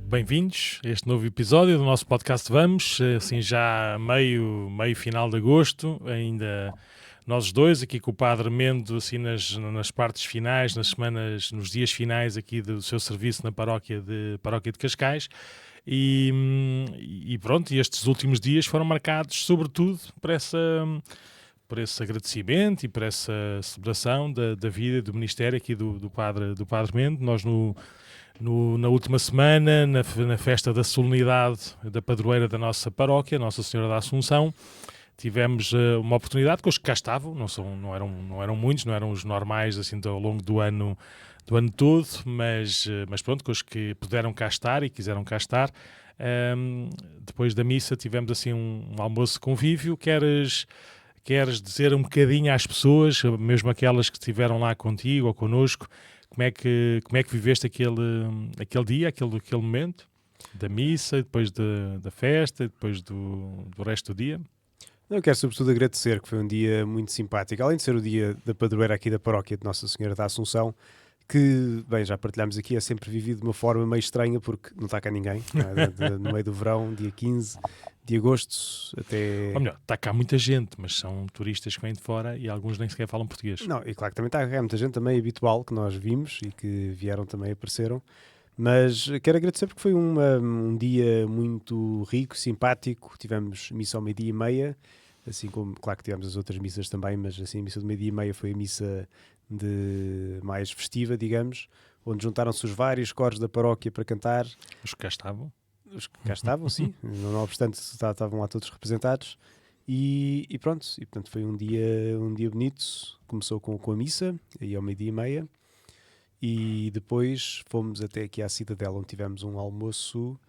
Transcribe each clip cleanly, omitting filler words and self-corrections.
Bem-vindos a este novo episódio do nosso podcast Vamos, assim já meio final de agosto, ainda nós dois aqui com o Padre Mendo, assim nas partes finais, nos dias finais aqui do seu serviço na paróquia de Cascais, e pronto, e estes últimos dias foram marcados sobretudo por esse agradecimento e por essa celebração da vida do ministério aqui do Padre Mendo. Nós na última semana, na festa da solenidade da padroeira da nossa paróquia, Nossa Senhora da Assunção, tivemos uma oportunidade com os que cá estavam, não eram muitos, não eram os normais assim ao longo do ano todo, mas pronto, com os que puderam cá estar e quiseram cá estar. Depois da missa tivemos assim um almoço convívio. Queres dizer um bocadinho às pessoas, mesmo aquelas que estiveram lá contigo ou connosco, como é que viveste aquele dia, aquele momento da missa, depois da festa, depois do resto do dia? Eu quero sobretudo agradecer, que foi um dia muito simpático, além de ser o dia da padroeira aqui da paróquia de Nossa Senhora da Assunção, que, bem, já partilhámos aqui, é sempre vivido de uma forma meio estranha, porque não está cá ninguém, não é? No meio do verão, dia 15 de agosto até... Ou melhor, está cá muita gente, mas são turistas que vêm de fora e alguns nem sequer falam português. Não, e claro que também está cá muita gente também habitual, que nós vimos e que vieram também, apareceram, mas quero agradecer porque foi um dia muito rico, simpático. Tivemos missa ao 12:30, assim como, claro que tivemos as outras missas também, mas assim a missa do 12:30 foi a missa mais festiva, digamos, onde juntaram-se os vários coros da paróquia para cantar. Os que cá estavam? Os que cá estavam, sim, não obstante estavam lá todos representados. E pronto, e portanto foi um dia bonito. Começou com a missa, aí ao 12:30, e depois fomos até aqui à Cidadela, onde tivemos um almoço,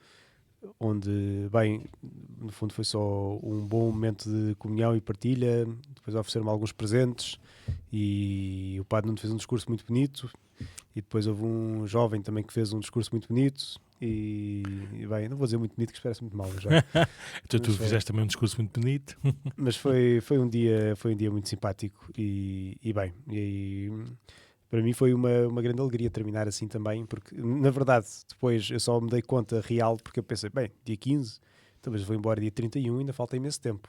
onde, bem, no fundo foi só um bom momento de comunhão e partilha. Depois ofereceram-me alguns presentes e o Padre Nuno fez um discurso muito bonito, e depois houve um jovem também que fez um discurso muito bonito. E bem, não vou dizer muito bonito, que parece muito mal já. Então tu fizeste também um discurso muito bonito. Mas foi um dia muito simpático e bem, e para mim foi uma grande alegria terminar assim também, porque na verdade depois eu só me dei conta real, porque eu pensei, bem, dia 15, então, mas vou embora dia 31, ainda falta imenso tempo.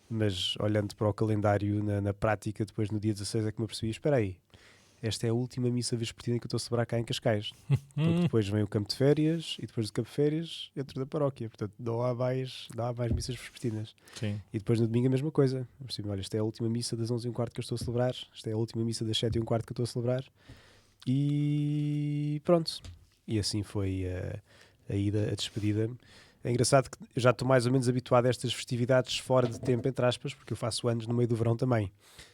Mas olhando para o calendário na prática, depois no dia 16 é que me apercebi, espera aí, esta é a última missa vespertina que eu estou a celebrar cá em Cascais. Porque depois vem o campo de férias, e depois do campo de férias entro da paróquia. Portanto, não há mais missas vespertinas. Sim. E depois no domingo a mesma coisa. Olha, esta é a última missa das 11:15 que eu estou a celebrar. Esta é a última missa das 7:15 que eu estou a celebrar. E pronto. E assim foi a ida, a despedida. É engraçado que eu já estou mais ou menos habituado a estas festividades fora de tempo, entre aspas, porque eu faço anos no meio do verão também.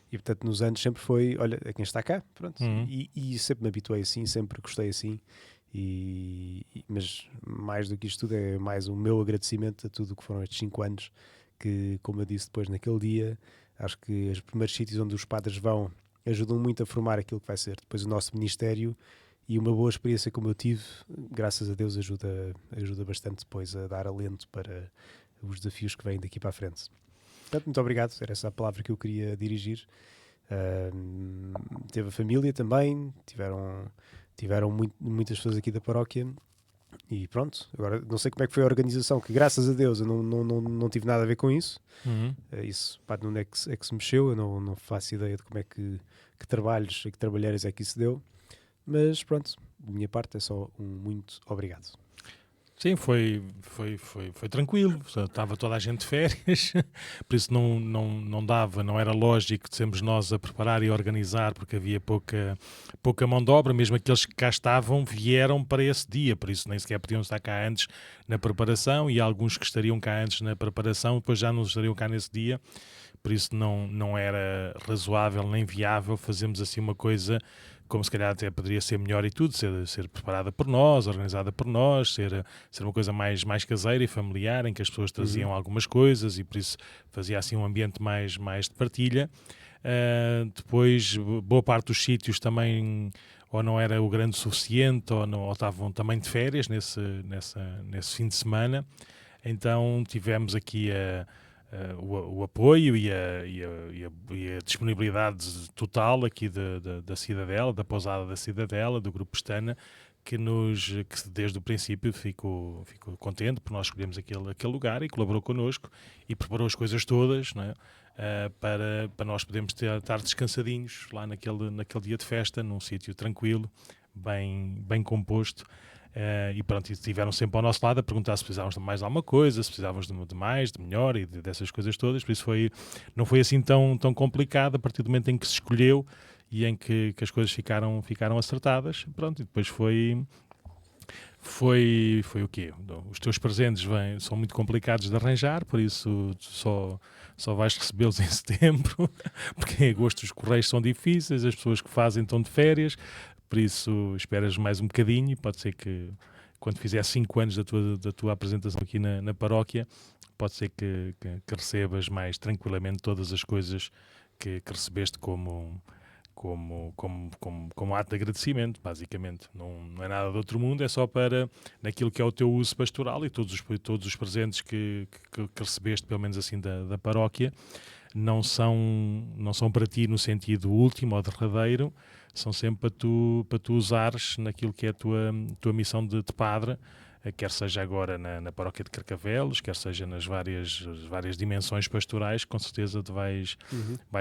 E portanto nos anos sempre foi, olha, é quem está cá, pronto. E sempre me habituei assim, sempre gostei assim. Mas mais do que isto tudo é mais o meu agradecimento a tudo o que foram estes 5 anos, que, como eu disse depois naquele dia, acho que os primeiros sítios onde os padres vão ajudam muito a formar aquilo que vai ser depois o nosso ministério. E uma boa experiência como eu tive, graças a Deus, ajuda bastante depois a dar alento para os desafios que vêm daqui para a frente. Portanto, muito obrigado, era essa a palavra que eu queria dirigir. Teve a família também, tiveram muitas pessoas aqui da paróquia. E pronto, agora não sei como é que foi a organização, que graças a Deus eu não tive nada a ver com isso. Isso, pá, não é que se mexeu, eu não faço ideia de como é que trabalhos e que trabalheiras é que isso deu. Mas pronto, da minha parte é só um muito obrigado. Sim, foi tranquilo, estava toda a gente de férias, por isso não era lógico de sermos nós a preparar e a organizar, porque havia pouca mão de obra. Mesmo aqueles que cá estavam vieram para esse dia, por isso nem sequer podiam estar cá antes na preparação, e alguns que estariam cá antes na preparação depois já não estariam cá nesse dia. Por isso não era razoável nem viável fazermos assim uma coisa como se calhar até poderia ser melhor e tudo, ser preparada por nós, organizada por nós, ser uma coisa mais caseira e familiar, em que as pessoas traziam algumas coisas e por isso fazia assim um ambiente mais de partilha. Depois, boa parte dos sítios também ou não era o grande suficiente ou estavam também de férias nesse fim de semana. Então tivemos aqui o apoio e a disponibilidade total aqui da Cidadela, da pousada da Cidadela, do Grupo Pestana, que desde o princípio ficou contente por nós escolhermos aquele lugar e colaborou connosco e preparou as coisas todas, não é? Para nós podermos estar descansadinhos lá naquele dia de festa, num sítio tranquilo, bem composto. E pronto, estiveram sempre ao nosso lado a perguntar se precisávamos de mais alguma coisa, se precisávamos de mais, de melhor e dessas coisas todas. Por isso não foi assim tão complicado a partir do momento em que se escolheu e em que as coisas ficaram acertadas. Pronto, e depois foi o quê? Os teus presentes são muito complicados de arranjar, por isso só vais recebê-los em setembro, porque em agosto os correios são difíceis, as pessoas que fazem estão de férias, por isso esperas mais um bocadinho e pode ser que quando fizer 5 anos da tua apresentação aqui na paróquia, pode ser que recebas mais tranquilamente todas as coisas que recebeste como ato de agradecimento, basicamente. Não é nada de outro mundo, é só para naquilo que é o teu uso pastoral e todos os presentes que recebeste, pelo menos assim, da paróquia, não são para ti no sentido último ou derradeiro, são sempre para tu usares naquilo que é a tua missão de padre, quer seja agora na paróquia de Carcavelos, quer seja nas várias dimensões pastorais, com certeza te vais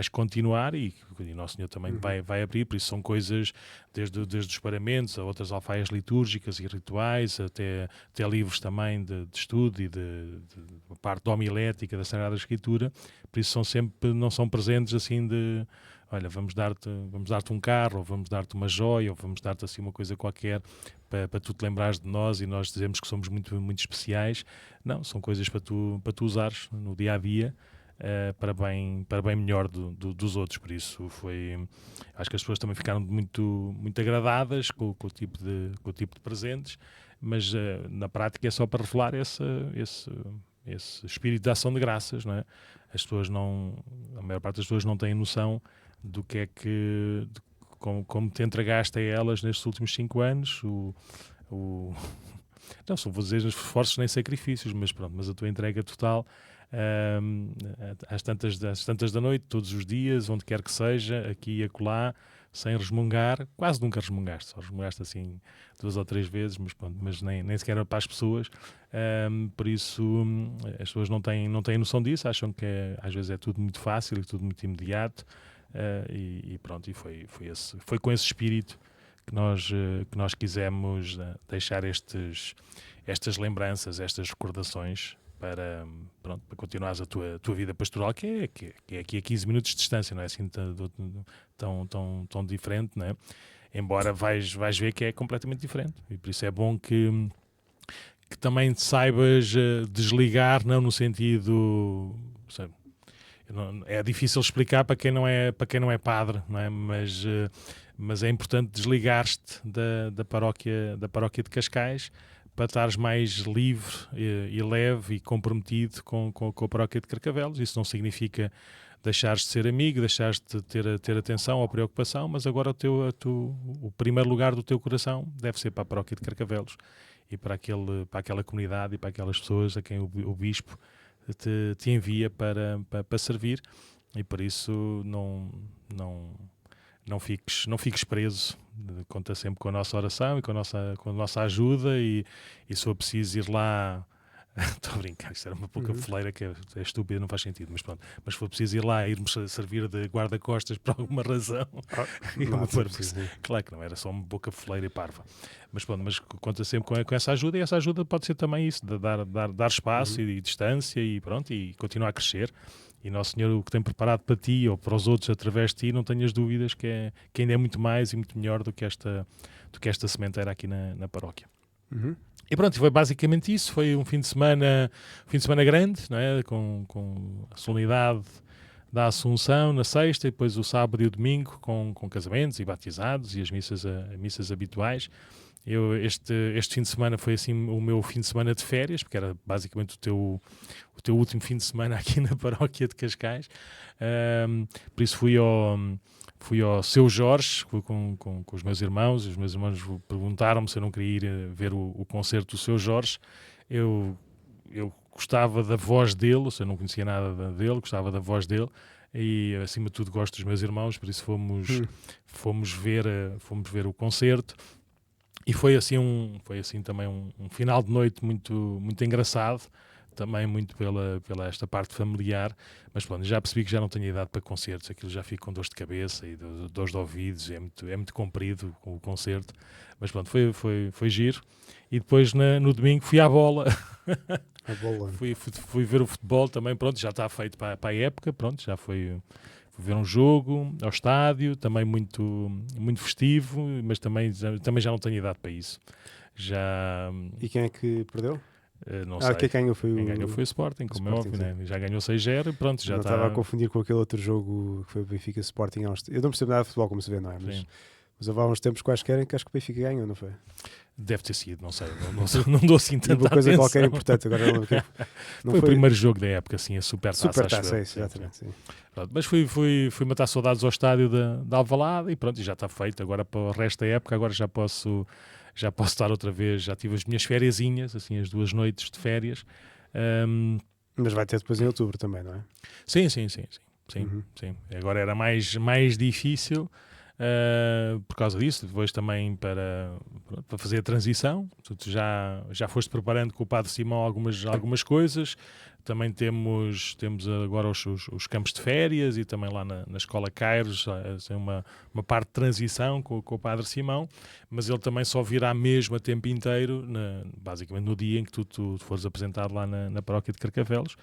continuar e Nosso Senhor também vai abrir, por isso são coisas desde os paramentos a outras alfaias litúrgicas e rituais, até livros também de estudo e de parte da homilética da Sagrada Escritura, por isso não são presentes assim de olha, vamos dar-te um carro, ou vamos dar-te uma joia, ou vamos dar-te assim uma coisa qualquer para tu te lembrares de nós e nós dizemos que somos muito, muito especiais. Não, são coisas para tu usares no dia-a-dia para bem melhor dos outros. Por isso acho que as pessoas também ficaram muito, muito agradadas com o tipo de presentes, mas na prática é só para revelar esse espírito de ação de graças, não é? A maior parte das pessoas não tem noção do que é como te entregaste a elas nestes últimos 5 anos, não vou dizer esforços nem sacrifícios, mas a tua entrega total às tantas da noite, todos os dias, onde quer que seja, aqui e acolá, sem resmungar, quase nunca resmungaste, só resmungaste assim 2 ou 3 vezes, mas nem sequer para as pessoas, por isso as pessoas não têm noção disso, acham que às vezes é tudo muito fácil e tudo muito imediato, e pronto, e foi com esse espírito que nós quisemos deixar estas lembranças, estas recordações para continuares a tua vida pastoral, que é aqui a 15 minutos de distância, não é assim tão diferente, não é? Embora vais ver que é completamente diferente, e por isso é bom que também te saibas desligar, não no sentido... Sabe, é difícil explicar para quem não é padre, não é? Mas é importante desligar-te da paróquia de Cascais para estares mais livre e leve e comprometido com a paróquia de Carcavelos. Isso não significa deixares de ser amigo, deixares de ter atenção ou preocupação, mas agora o primeiro lugar do teu coração deve ser para a paróquia de Carcavelos e para aquela comunidade e para aquelas pessoas a quem o bispo te envia para servir, e por isso não fiques preso. Conta sempre com a nossa oração e com a nossa ajuda, e se for preciso ir lá, estou a brincar, isto era uma pouca foleira que é estúpida, não faz sentido, mas pronto, mas se for preciso ir lá, irmos servir de guarda-costas por alguma razão, claro que não, era só uma boca foleira e parva, mas pronto, mas conta sempre com essa ajuda, e essa ajuda pode ser também isso, de dar espaço e distância, e pronto, e continuar a crescer. E Nosso Senhor, o que tem preparado para ti ou para os outros através de ti, não tenhas dúvidas que ainda é muito mais e muito melhor do que esta sementeira aqui na paróquia. E pronto, foi basicamente isso. Foi um fim de semana grande, não é? Com a solenidade da Assunção na sexta, e depois o sábado e o domingo com casamentos e batizados e as missas habituais. Este fim de semana foi assim o meu fim de semana de férias, porque era basicamente o teu último fim de semana aqui na paróquia de Cascais. Por isso fui ao Seu Jorge com os meus irmãos. Os meus irmãos perguntaram-me se eu não queria ir ver o concerto do Seu Jorge. Eu gostava da voz dele, ou seja, eu não conhecia nada dele, gostava da voz dele, e acima de tudo gosto dos meus irmãos, por isso fomos ver o concerto. E foi assim também um final de noite muito, muito engraçado, também muito pela esta parte familiar, mas pronto, já percebi que já não tenho idade para concertos, aquilo já fico com dores de cabeça e dores de ouvidos, é muito comprido com o concerto, mas pronto, foi giro. E depois no domingo fui à bola. A bola. Fui ver o futebol também, pronto, já está feito para a época, pronto, já fui ver um jogo ao estádio, também muito, muito festivo, mas também já não tenho idade para isso. Já... E quem é que perdeu? Não sei. Quem ganhou foi Quem ganhou foi o Sporting, como é óbvio, né? Já ganhou 6-0 e pronto, já está. Estava a confundir com aquele outro jogo que foi o Benfica Sporting. Eu não percebo nada de futebol, como se vê, não é? Mas houve há uns tempos quaisquer em que acho que o Benfica ganhou, não foi? Deve ter sido, não sei, não dou assim tanta uma coisa atenção. qualquer importante, agora não foi o primeiro jogo da época, assim, a Supertaça. Supertaça, exatamente, sim. Pronto, mas fui matar saudades ao estádio de Alvalade e pronto, já está feito, agora para o resto da época, agora já posso estar outra vez, já tive as minhas fériasinhas, assim, as 2 noites de férias. Mas vai ter depois em outubro também, não é? Sim. Agora era mais difícil, por causa disso, depois também para fazer a transição. Tu já foste preparando com o Padre Simão algumas coisas. Também temos agora os campos de férias e também lá na Escola Cairos assim, uma parte de transição com o Padre Simão, mas ele também só virá mesmo a tempo inteiro, basicamente no dia em que tu fores apresentado lá na paróquia de Carcavelos.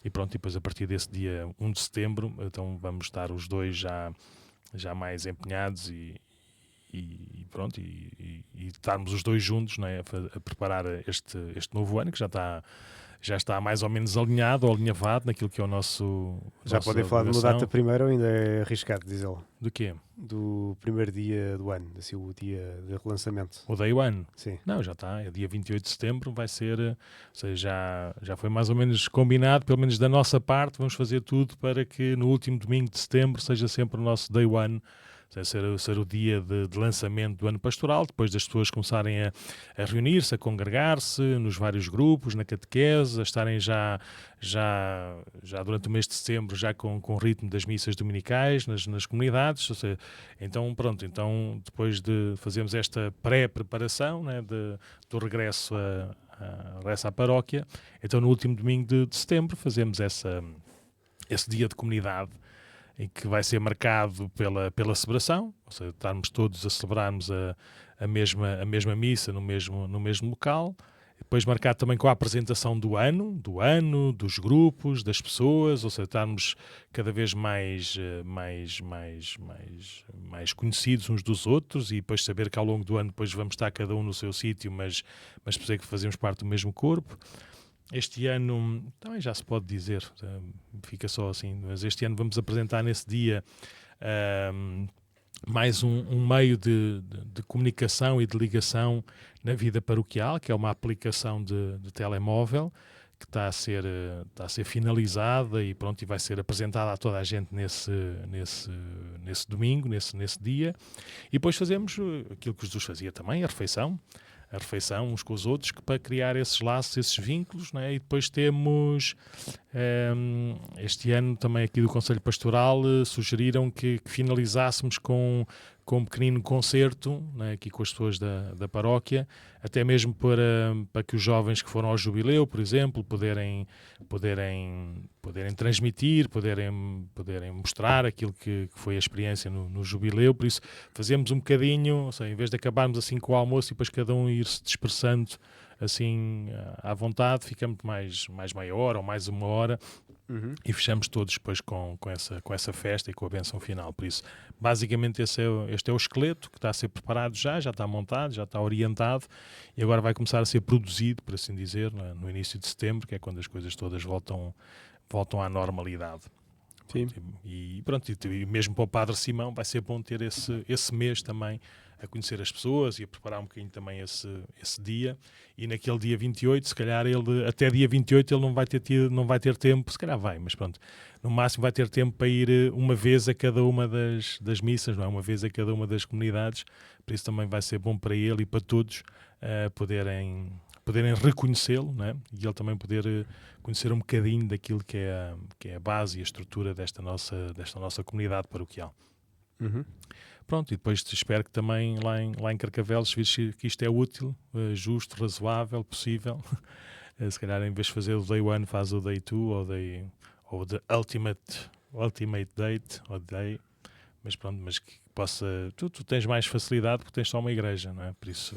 E pronto, e depois a partir desse dia 1 de setembro, então vamos estar os dois já mais empenhados e pronto, e estarmos os dois juntos, não é, a preparar este novo ano, que já está mais ou menos alinhado ou alinhavado naquilo que é o nosso. Já podem falar de uma data primeiro ou ainda é arriscado dizê-lo? Do quê? Do primeiro dia do ano, assim, o dia de relançamento. O Day One? Sim. Não, já está, é dia 28 de setembro, vai ser, ou seja, já foi mais ou menos combinado, pelo menos da nossa parte, vamos fazer tudo para que no último domingo de setembro seja sempre o nosso Day One, ser o dia de lançamento do ano pastoral, depois das pessoas começarem a reunir-se, a congregar-se nos vários grupos, na catequese, a estarem já durante o mês de setembro já com o ritmo das missas dominicais nas comunidades. Ou seja, então depois de fazermos esta pré-preparação, né, do regresso à paróquia, então no último domingo de setembro fazemos esse dia de comunidade, em que vai ser marcado pela celebração, ou seja, estarmos todos a celebrarmos a mesma missa no mesmo local. Depois marcado também com a apresentação do ano, dos grupos, das pessoas, ou seja, estarmos cada vez mais conhecidos uns dos outros, e depois saber que ao longo do ano depois vamos estar cada um no seu sítio, mas perceber que fazemos parte do mesmo corpo. Este ano, também já se pode dizer, fica só assim, mas este ano vamos apresentar nesse dia mais um meio de comunicação e de ligação na vida paroquial, que é uma aplicação de telemóvel, que está a ser finalizada e pronto, e vai ser apresentada a toda a gente nesse domingo, nesse dia. E depois fazemos aquilo que Jesus fazia também, a refeição uns com os outros, para criar esses laços, esses vínculos, né? E depois temos, este ano também aqui do Conselho Pastoral, sugeriram que finalizássemos com um pequenino concerto, né, aqui com as pessoas da paróquia, até mesmo para que os jovens que foram ao jubileu, por exemplo, poderem transmitir, poderem mostrar aquilo que foi a experiência no jubileu. Por isso fazemos um bocadinho, ou seja, em vez de acabarmos assim com o almoço e depois cada um ir se dispersando assim à vontade, ficamos mais meia hora ou mais 1 hora. E fechamos todos depois com essa festa e com a bênção final. Por isso, basicamente este é o esqueleto que está a ser preparado já está montado, já está orientado, e agora vai começar a ser produzido, por assim dizer, no início de setembro, que é quando as coisas todas voltam à normalidade. Sim. E pronto, e mesmo para o Padre Simão vai ser bom ter esse mês também a conhecer as pessoas e a preparar um bocadinho também esse dia. E naquele dia 28, se calhar ele, até dia 28 ele não vai ter tempo, se calhar vai, mas pronto, no máximo vai ter tempo para ir uma vez a cada uma das missas, não é? Uma vez a cada uma das comunidades, por isso também vai ser bom para ele e para todos poderem reconhecê-lo, não é? E ele também poder conhecer um bocadinho daquilo que é a base e a estrutura desta nossa comunidade paroquial. Uhum. Pronto, e depois espero que também lá em Carcavelos, se que isto é útil, justo, razoável, possível, se calhar em vez de fazer o Day 1 faz o Day 2 ou the Ultimate Date ou Day, mas pronto, mas que possa... Tu tens mais facilidade porque tens só uma igreja, não é? Por isso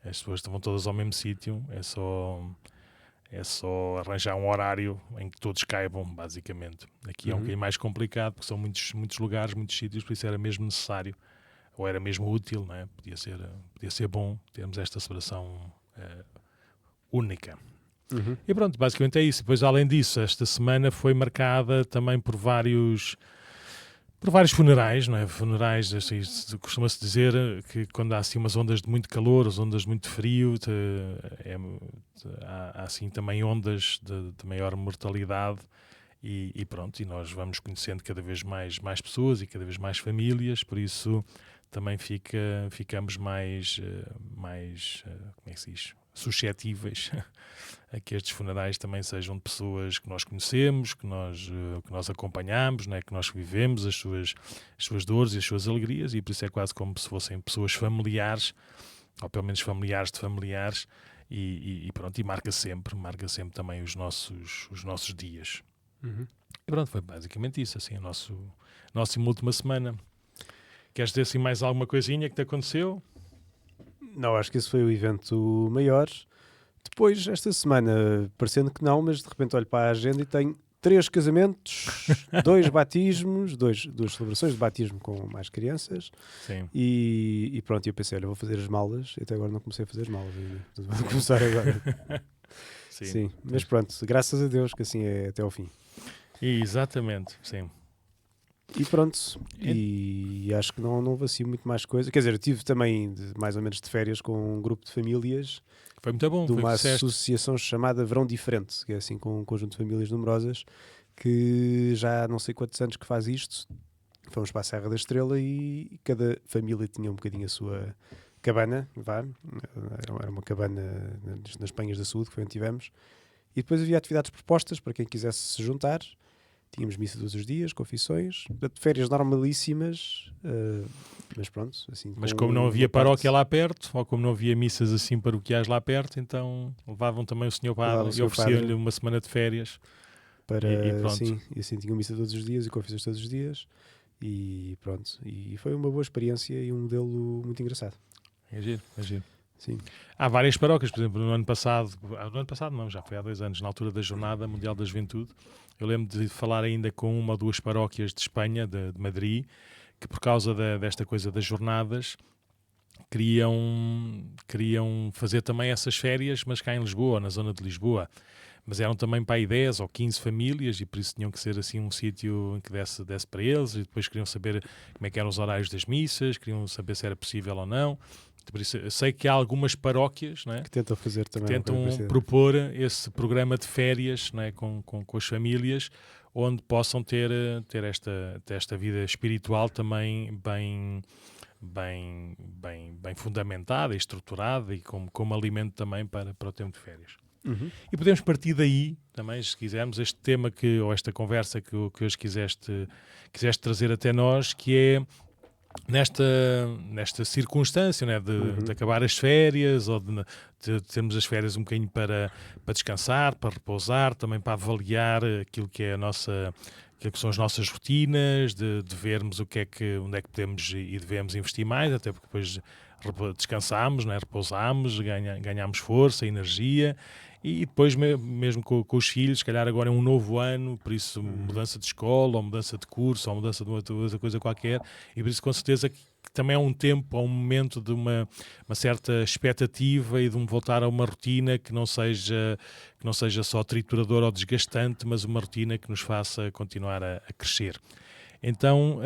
as pessoas vão todas ao mesmo sítio, é só arranjar um horário em que todos caibam, basicamente. Aqui é um bocadinho mais complicado, porque são muitos lugares, muitos sítios, por isso era mesmo necessário, ou era mesmo útil, não é? Podia ser bom termos esta celebração única. Uhum. E pronto, basicamente é isso. Depois, além disso, esta semana foi marcada também por vários funerais, não é? Funerais, assim, costuma-se dizer que quando há assim umas ondas de muito calor, as ondas de muito frio, há assim também ondas de maior mortalidade e pronto, e nós vamos conhecendo cada vez mais pessoas e cada vez mais famílias, por isso também ficamos mais como é que se diz? Suscetíveis a que estes funerais também sejam de pessoas que nós conhecemos, que nós acompanhamos, né? Que nós vivemos as suas dores e as suas alegrias, e por isso é quase como se fossem pessoas familiares, ou pelo menos familiares de familiares, e pronto, e marca sempre também os nossos dias. Uhum. E pronto, foi basicamente isso, assim, a nossa última semana. Queres dizer assim mais alguma coisinha que te aconteceu? Não, acho que esse foi o evento maior. Depois, esta semana, parecendo que não, mas de repente olho para a agenda e tenho 3 casamentos, 2 batismos, duas celebrações de batismo com mais crianças. Sim. E pronto, eu pensei, olha, vou fazer as malas. E até agora não comecei a fazer as malas ainda. Portanto, vou começar agora. Sim, mas pronto, graças a Deus que assim é até ao fim. Exatamente, sim. E pronto, e acho que não houve assim muito mais coisa. Quer dizer, eu tive também mais ou menos de férias com um grupo de famílias. Foi muito bom. De uma associação chamada Verão Diferente, que é assim com um conjunto de famílias numerosas, que já há não sei quantos anos que faz isto. Fomos para a Serra da Estrela e cada família tinha um bocadinho a sua cabana, era uma cabana nas Penhas da Saúde, que foi onde tivemos. E depois havia atividades propostas para quem quisesse se juntar. Tínhamos missa todos os dias, confissões, férias normalíssimas, mas pronto. Assim, mas como não havia paróquia lá perto, ou como não havia missas assim paroquiais lá perto, então levavam também o Sr. Padre e ofereciam-lhe uma semana de férias. E pronto. Sim, e assim tinham missa todos os dias e confissões todos os dias. E pronto. E foi uma boa experiência e um modelo muito engraçado. É giro. Sim. Há várias paróquias, por exemplo, no ano passado não, já foi há 2 anos, na altura da Jornada Mundial da Juventude, eu lembro de falar ainda com uma ou 2 paróquias de Espanha, de Madrid, que por causa desta coisa das jornadas queriam fazer também essas férias, mas cá em Lisboa, na zona de Lisboa. Mas eram também para aí 10 ou 15 famílias e por isso tinham que ser assim um sítio em que desse para eles, e depois queriam saber como é que eram os horários das missas, queriam saber se era possível ou não. Por isso, eu sei que há algumas paróquias, não é, que tentam fazer também, que tentam propor esse programa de férias, não é, com as famílias, onde possam ter esta vida espiritual também bem fundamentada e estruturada e como alimento também para o tempo de férias. Uhum. E podemos partir daí também, se quisermos, este tema ou esta conversa que hoje quiseste trazer até nós, que é nesta circunstância, né, de acabar as férias ou de termos as férias um bocadinho para descansar, para repousar, também para avaliar aquilo que é aquilo que são as nossas rotinas, de vermos onde é que podemos e devemos investir mais, até porque depois descansamos, né, repousamos, ganhamos força, energia, E depois, mesmo com os filhos, se calhar agora é um novo ano, por isso mudança de escola, ou mudança de curso, ou mudança de outra coisa qualquer, e por isso com certeza que também é um tempo, é um momento de uma certa expectativa e de voltar a uma rotina que não seja só trituradora ou desgastante, mas uma rotina que nos faça continuar a crescer. Então,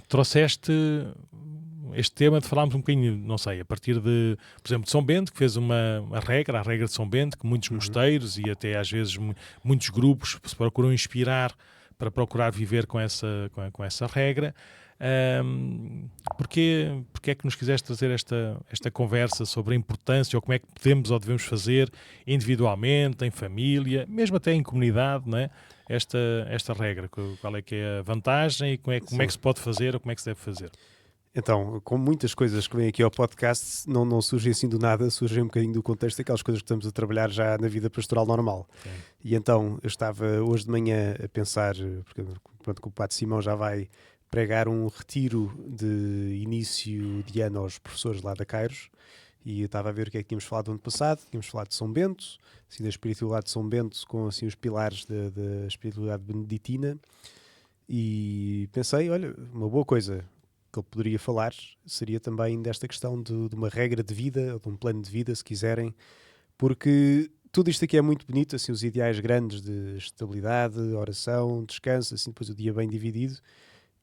trouxeste este tema de falarmos um bocadinho, não sei, a partir de, por exemplo, de São Bento, que fez a regra de São Bento, que muitos mosteiros e até às vezes muitos grupos se procuram inspirar para procurar viver com essa regra. Porquê é que nos quiseste trazer esta conversa sobre a importância, ou como é que podemos ou devemos fazer individualmente, em família, mesmo até em comunidade, não é? Esta regra, qual é que é a vantagem e como é que se pode fazer ou como é que se deve fazer? Então, como muitas coisas que vêm aqui ao podcast, não surgem assim do nada, surgem um bocadinho do contexto daquelas coisas que estamos a trabalhar já na vida pastoral normal. Sim. E então, eu estava hoje de manhã a pensar, porque pronto, que o Padre Simão já vai pregar um retiro de início de ano aos professores lá da Cairos, e eu estava a ver o que é que tínhamos falado no ano passado. Tínhamos falado de São Bento, assim, da espiritualidade de São Bento, com assim, os pilares da espiritualidade beneditina, e pensei, olha, uma boa coisa que ele poderia falar seria também desta questão de uma regra de vida, ou de um plano de vida, se quiserem, porque tudo isto aqui é muito bonito, assim, os ideais grandes de estabilidade, oração, descanso, assim, depois o dia bem dividido,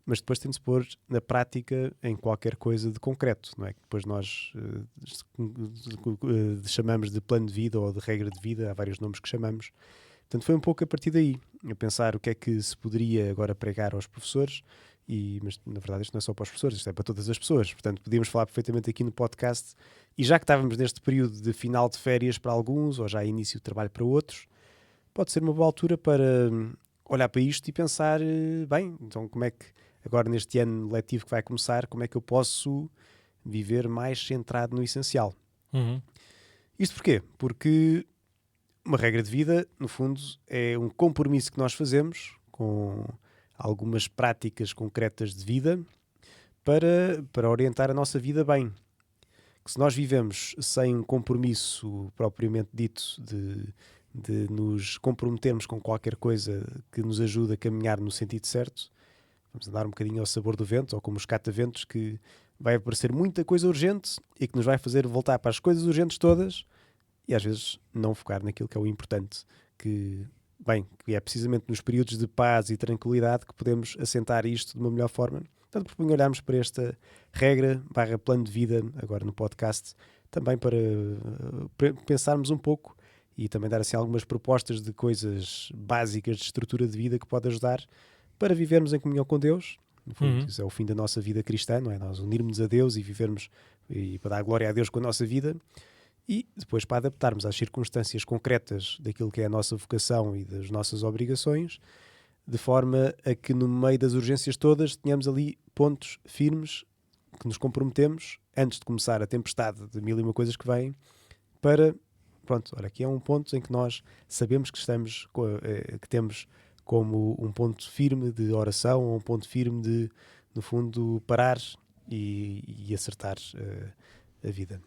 mas depois tem de se pôr na prática em qualquer coisa de concreto, não é? Que depois nós chamamos de plano de vida ou de regra de vida, há vários nomes que chamamos. Portanto, foi um pouco a partir daí, a pensar o que é que se poderia agora pregar aos professores, mas na verdade isto não é só para os professores, isto é para todas as pessoas. Portanto, podíamos falar perfeitamente aqui no podcast, e já que estávamos neste período de final de férias para alguns, ou já início de trabalho para outros, pode ser uma boa altura para olhar para isto e pensar, bem, então como é que agora neste ano letivo que vai começar, como é que eu posso viver mais centrado no essencial? Isto porquê? Porque uma regra de vida, no fundo, é um compromisso que nós fazemos com algumas práticas concretas de vida para orientar a nossa vida bem. Que se nós vivemos sem um compromisso propriamente dito de nos comprometermos com qualquer coisa que nos ajude a caminhar no sentido certo, vamos andar um bocadinho ao sabor do vento, ou como os cataventos, que vai aparecer muita coisa urgente e que nos vai fazer voltar para as coisas urgentes todas, e às vezes não focar naquilo que é o importante, que é precisamente nos períodos de paz e tranquilidade que podemos assentar isto de uma melhor forma. Portanto, proponho olharmos para esta regra / plano de vida, agora no podcast, também para pensarmos um pouco e também dar assim algumas propostas de coisas básicas de estrutura de vida que pode ajudar para vivermos em comunhão com Deus. No fundo, isso é o fim da nossa vida cristã, não é? Nós unirmos a Deus e vivermos, e para dar glória a Deus com a nossa vida, e depois para adaptarmos às circunstâncias concretas daquilo que é a nossa vocação e das nossas obrigações, de forma a que no meio das urgências todas tenhamos ali pontos firmes que nos comprometemos antes de começar a tempestade de mil e uma coisas que vêm, para, pronto, olha, aqui é um ponto em que nós sabemos que que temos como um ponto firme de oração, ou um ponto firme de, no fundo, parar e acertar a vida.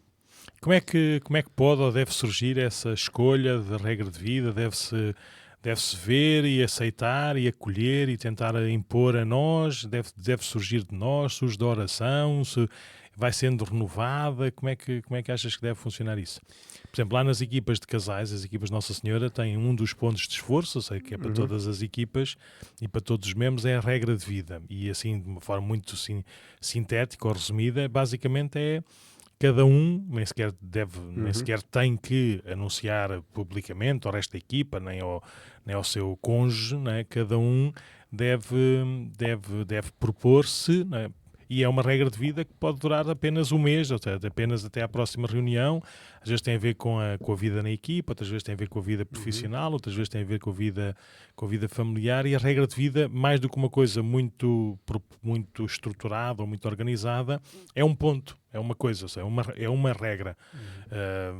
Como é que pode ou deve surgir essa escolha da regra de vida? Deve-se ver e aceitar e acolher e tentar impor a nós? Deve surgir de nós? Surge da oração? Vai sendo renovada? Como é que achas que deve funcionar isso? Por exemplo, lá nas equipas de casais, as equipas Nossa Senhora têm um dos pontos de esforço, eu sei que é para todas as equipas e para todos os membros, é a regra de vida. E assim, de uma forma muito sintética ou resumida, basicamente é cada um nem sequer tem que anunciar publicamente ao resto da equipa, nem ao seu cônjuge, né? Cada um deve propor-se, né? E é uma regra de vida que pode durar apenas um mês, ou seja, apenas até à próxima reunião. Às vezes tem a ver com a vida na equipa, outras vezes tem a ver com a vida profissional, outras vezes tem a ver com a vida familiar. E a regra de vida, mais do que uma coisa muito estruturada ou muito organizada, é um ponto, é uma coisa, ou seja, é uma regra.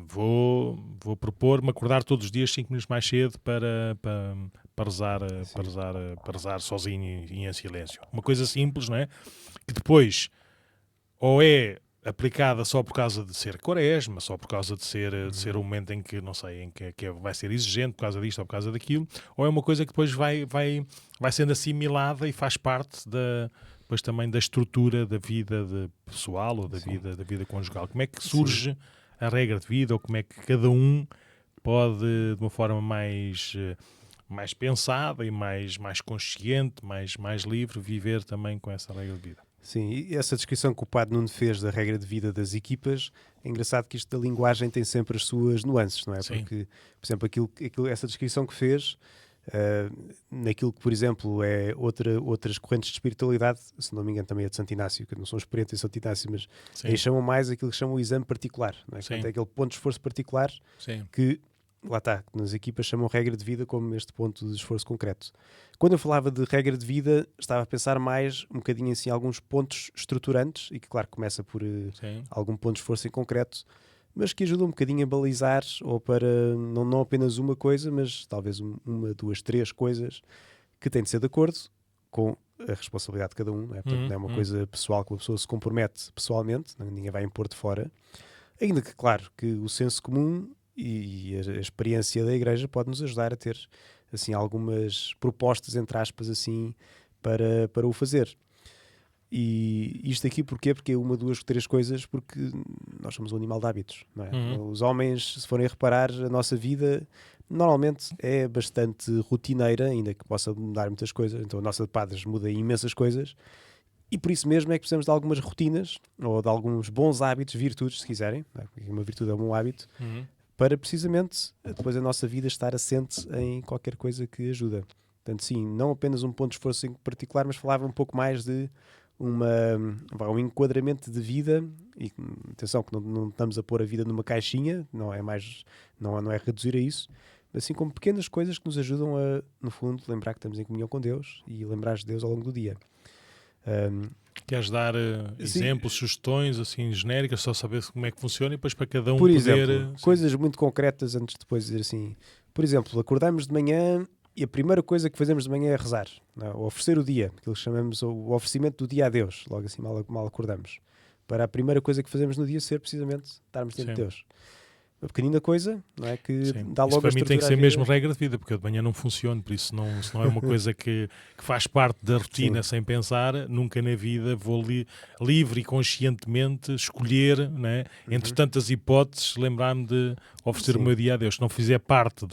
Vou propor-me acordar todos os dias 5 minutos mais cedo para rezar sozinho e em silêncio. Uma coisa simples, não é? Que depois ou é aplicada só por causa de ser quaresma, só por causa de ser um momento em que, não sei, em que vai ser exigente por causa disto ou por causa daquilo, ou é uma coisa que depois vai sendo assimilada e faz parte depois também da estrutura da vida pessoal ou da vida conjugal. Como é que surge a regra de vida, ou como é que cada um pode, de uma forma mais pensada e mais consciente, mais livre, viver também com essa regra de vida? Sim, e essa descrição que o Padre Nuno fez da regra de vida das equipas, é engraçado que isto da linguagem tem sempre as suas nuances, não é? Sim. Porque, por exemplo, essa descrição que fez, naquilo que, por exemplo, é outras correntes de espiritualidade, se não me engano também é de Santo Inácio, que eu não sou experiente em Santo Inácio, mas aí chamam mais aquilo que chamam o exame particular, não é? Portanto, é aquele ponto de esforço particular que, lá está, nas equipas chamam regra de vida como este ponto de esforço concreto. Quando eu falava de regra de vida, estava a pensar mais um bocadinho assim, alguns pontos estruturantes, e que claro, começa por algum ponto de esforço em concreto, mas que ajuda um bocadinho a balizar, ou para não apenas uma coisa, mas talvez uma, duas, três coisas que têm de ser de acordo com a responsabilidade de cada um, não é? Portanto, não é uma coisa pessoal que uma pessoa se compromete pessoalmente, ninguém vai impor de fora, ainda que, claro, que o senso comum e a experiência da Igreja pode nos ajudar a ter assim algumas propostas, entre aspas, assim, para o fazer. E isto aqui porquê? Porque é uma, duas, três coisas, porque nós somos um animal de hábitos, não é? Os homens, se forem reparar, a nossa vida normalmente é bastante rotineira, ainda que possa mudar muitas coisas. Então a nossa de padres muda imensas coisas, e por isso mesmo é que precisamos de algumas rotinas, ou de alguns bons hábitos, virtudes, se quiserem, não é? Porque uma virtude é um bom hábito, para precisamente depois a nossa vida estar assente em qualquer coisa que ajuda. Portanto, sim, não apenas um ponto de esforço em particular, mas falava um pouco mais de um enquadramento de vida, e atenção que não estamos a pôr a vida numa caixinha, não é reduzir a isso, mas assim como pequenas coisas que nos ajudam a, no fundo, lembrar que estamos em comunhão com Deus e lembrar de Deus ao longo do dia. Queres dar exemplos, sugestões assim genéricas, só saber como é que funciona e depois para cada um por poder... exemplo, coisas muito concretas antes de depois dizer assim. Por exemplo, acordamos de manhã e a primeira coisa que fazemos de manhã é rezar, não é? Ou oferecer o dia, aquilo que chamamos o oferecimento do dia a Deus, logo assim mal acordamos. Para a primeira coisa que fazemos no dia ser precisamente estarmos diante de Deus. Uma pequenina coisa, não é? Que dá logo isso para a mim tem que ser vida. mesmo regra de vida, porque eu de manhã não funciono, por isso se não é uma coisa que faz parte da rotina sem pensar, nunca na vida vou livre e conscientemente escolher, não é? Entre tantas hipóteses, lembrar-me de oferecer o meu dia a Deus. Se não fizer parte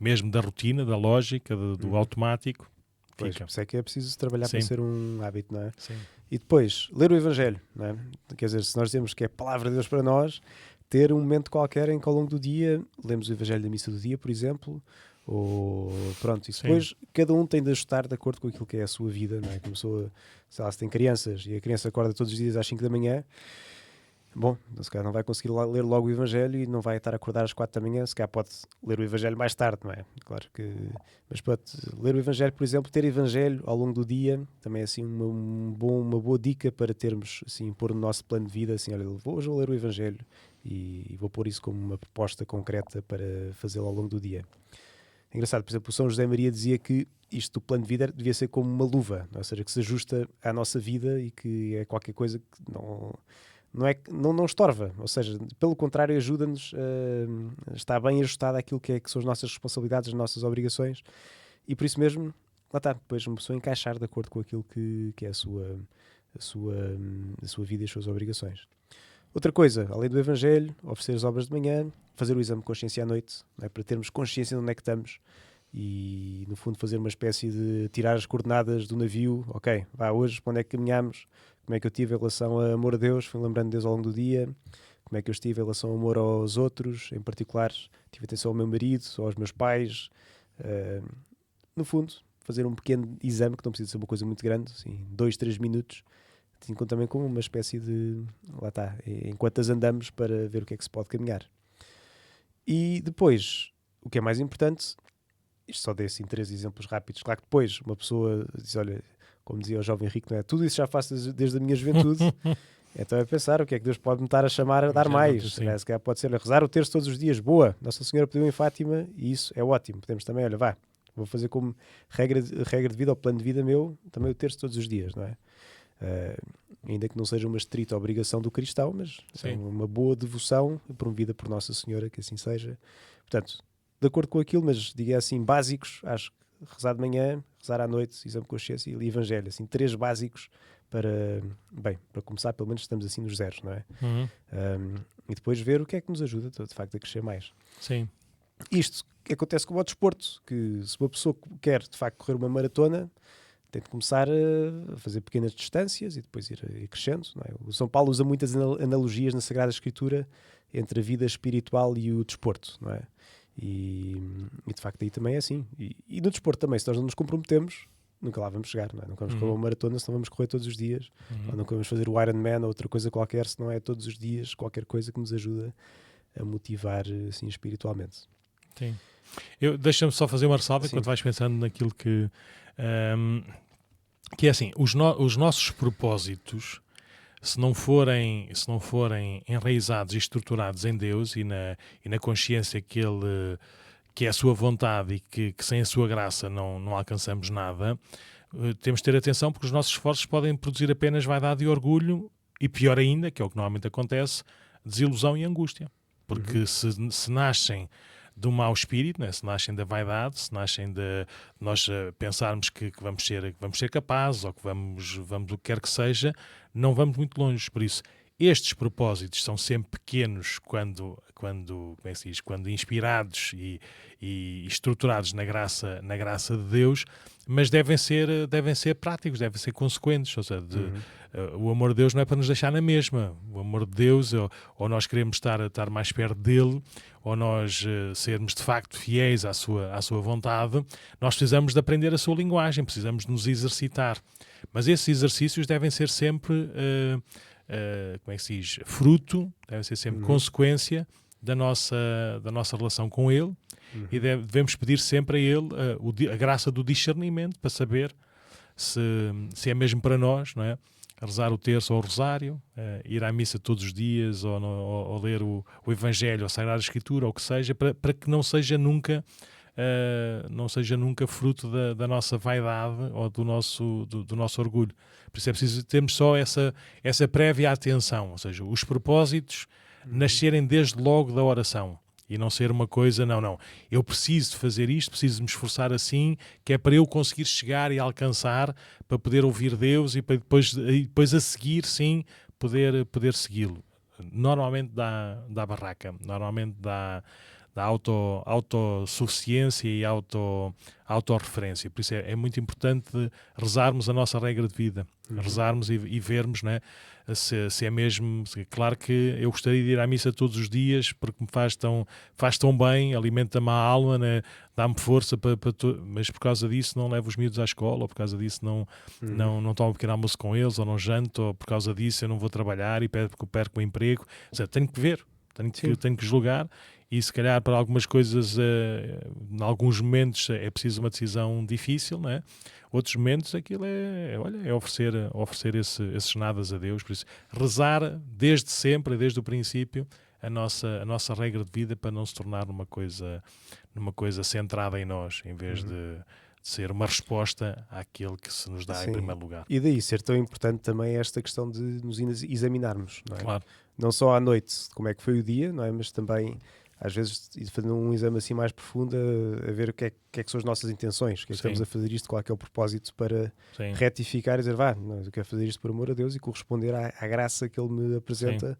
mesmo da rotina, da lógica, do automático, pois, fica. por isso é que é preciso trabalhar para ser um hábito, não é? Sim. E depois, ler o Evangelho, não é? Quer dizer, se nós dizemos que é a palavra de Deus para nós, ter um momento qualquer em que ao longo do dia lemos o Evangelho da Missa do Dia, por exemplo, ou pronto, isso depois cada um tem de ajustar de acordo com aquilo que é a sua vida, não é? Como se tem crianças e a criança acorda todos os dias às 5 da manhã, bom, se calhar não vai conseguir ler logo o Evangelho e não vai estar a acordar às 4 da manhã, se calhar pode ler o Evangelho mais tarde, não é? Claro que... Mas pode ler o Evangelho, por exemplo, ter Evangelho ao longo do dia, também é assim uma boa dica para termos, assim, pôr no nosso plano de vida, assim, olha, hoje vou ler o Evangelho e vou pôr isso como uma proposta concreta para fazê-lo ao longo do dia. É engraçado, por exemplo, o São José Maria dizia que isto do plano de vida devia ser como uma luva, ou seja, que se ajusta à nossa vida e que é qualquer coisa que não estorva, ou seja, pelo contrário, ajuda-nos a estar bem ajustado àquilo que são as nossas responsabilidades, as nossas obrigações, e por isso mesmo, lá está, depois uma pessoa encaixar de acordo com aquilo que é a sua vida e as suas obrigações. Outra coisa, além do Evangelho, oferecer as obras de manhã, fazer o exame de consciência à noite, não é? Para termos consciência de onde é que estamos e, no fundo, fazer uma espécie de tirar as coordenadas do navio. Ok, hoje, para onde é que caminhamos? Como é que eu estive em relação a amor a Deus? Fui lembrando de Deus ao longo do dia. Como é que eu estive em relação ao amor aos outros? Em particular, tive atenção ao meu marido, aos meus pais. No fundo, fazer um pequeno exame, que não precisa ser uma coisa muito grande, assim, 2, 3 minutos, assim, também como uma espécie de... Lá está, enquanto as andamos, para ver o que é que se pode caminhar. E depois, o que é mais importante, isto só dei assim 3 exemplos rápidos, claro que depois uma pessoa diz, olha, como dizia o jovem rico, não é? Tudo isso já faço desde a minha juventude. Então é pensar o que é que Deus pode me estar a chamar a dar mais. Se calhar pode ser a rezar o terço todos os dias. Boa, Nossa Senhora pediu em Fátima e isso é ótimo. Podemos também, olha, vou fazer como regra de vida ou plano de vida meu, também o terço todos os dias, não é? ainda que não seja uma estrita obrigação do cristão, mas é Sim. uma boa devoção promovida por Nossa Senhora, que assim seja. Portanto, de acordo com aquilo, mas diga assim, básicos, acho que rezar de manhã, rezar à noite, exame de consciência e evangelho, assim, 3 básicos para começar, pelo menos estamos assim nos zeros, não é? Uhum. E depois ver o que é que nos ajuda, de facto, a crescer mais. Sim. Isto acontece com o desporto, que se uma pessoa quer, de facto, correr uma maratona, tem de começar a fazer pequenas distâncias e depois ir crescendo, não é? O São Paulo usa muitas analogias na Sagrada Escritura entre a vida espiritual e o desporto, não é? E de facto aí também é assim. E no desporto também, se nós não nos comprometemos, nunca lá vamos chegar, não é? Nunca vamos correr uma maratona se não vamos correr todos os dias, ou nunca vamos fazer o Ironman ou outra coisa qualquer se não é todos os dias qualquer coisa que nos ajuda a motivar assim espiritualmente. Sim. Deixa-me só fazer uma ressalva Sim. enquanto vais pensando naquilo que é assim, os nossos propósitos, se não forem enraizados e estruturados em Deus e na consciência que é a sua vontade e que sem a sua graça não alcançamos nada, temos de ter atenção porque os nossos esforços podem produzir apenas vaidade e orgulho e, pior ainda, que é o que normalmente acontece, desilusão e angústia. Porque se nascem do mau espírito, né? Se nascem da vaidade, se nascem de nós pensarmos que vamos ser capazes ou que vamos o que quer que seja, não vamos muito longe. Por isso, estes propósitos são sempre pequenos quando como é que se diz? Quando inspirados e estruturados na graça de Deus, mas devem ser práticos, devem ser consequentes. Ou seja, o amor de Deus não é para nos deixar na mesma. O amor de Deus, ou nós queremos estar mais perto dele, ou nós sermos de facto fiéis à sua vontade, nós precisamos de aprender a sua linguagem, precisamos de nos exercitar. Mas esses exercícios devem ser sempre como é que se diz? Fruto, devem ser sempre consequência da nossa relação com Ele, e devemos pedir sempre a Ele a graça do discernimento para saber se é mesmo para nós, não é? Rezar o terço ou o rosário, ir à missa todos os dias, ou ler o Evangelho, ou a Sagrada Escritura, ou o que seja, para que não seja nunca fruto da nossa vaidade ou do nosso orgulho. Por isso é preciso termos só essa prévia atenção, ou seja, os propósitos nascerem desde logo da oração. E não ser uma coisa, não, eu preciso de fazer isto, preciso de me esforçar assim, que é para eu conseguir chegar e alcançar, para poder ouvir Deus e para depois a seguir, sim, poder segui-lo. Normalmente dá barraca, normalmente dá autossuficiência e autorreferência. Por isso é muito importante rezarmos a nossa regra de vida, rezarmos e vermos, né, se é mesmo. Claro que eu gostaria de ir à missa todos os dias porque me faz tão bem, alimenta-me a alma, né, dá-me força mas por causa disso não levo os miúdos à escola, ou por causa disso não tomo um pequeno almoço com eles, ou não janto, ou por causa disso eu não vou trabalhar e perco o emprego. Ou seja, tenho que ver, tenho que julgar. E se calhar para algumas coisas, em alguns momentos é preciso uma decisão difícil, não é? Outros momentos aquilo é oferecer esses nadas a Deus. Por isso, rezar desde sempre, desde o princípio, a nossa regra de vida, para não se tornar numa coisa centrada em nós, em vez de ser uma resposta àquele que se nos dá em primeiro lugar. E daí ser tão importante também esta questão de nos examinarmos, não é? Claro. Não só à noite, como é que foi o dia, não é? Mas também às vezes fazendo um exame assim mais profundo a ver o que é que são as nossas intenções, o que é que estamos a fazer isto, qual é que é o propósito para retificar e dizer, eu quero fazer isto por amor a Deus e corresponder à graça que Ele me apresenta.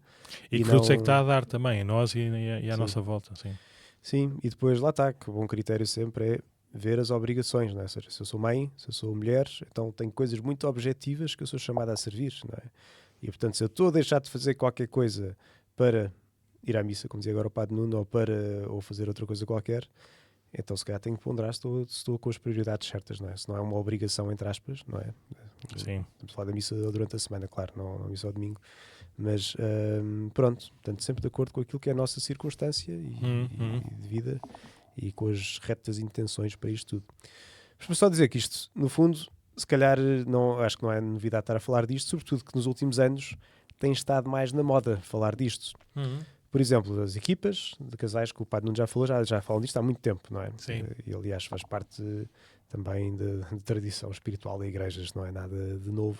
E que frutos é que está a dar também, a nós e à nossa volta. Sim, e depois lá está, que o bom critério sempre é ver as obrigações, não é? Ou seja, se eu sou mãe, se eu sou mulher, então tenho coisas muito objetivas que eu sou chamado a servir, não é? E portanto, se eu estou a deixar de fazer qualquer coisa para ir à missa, como dizia agora o Padre Nuno, ou fazer outra coisa qualquer, então se calhar tenho que ponderar se estou com as prioridades certas, não é? Se não é uma obrigação, entre aspas, não é? Sim. Estamos a falar da missa durante a semana, claro, não a missa ao domingo, mas pronto, portanto, sempre de acordo com aquilo que é a nossa circunstância e de vida e com as retas intenções para isto tudo. Mas só dizer que isto, no fundo, se calhar acho que não é novidade estar a falar disto, sobretudo que nos últimos anos tem estado mais na moda falar disto. Por exemplo, as equipas de casais, que o Padre Nuno já falou, já falam disto há muito tempo, não é? Sim. E aliás faz parte também de tradição espiritual da igreja, não é nada de novo.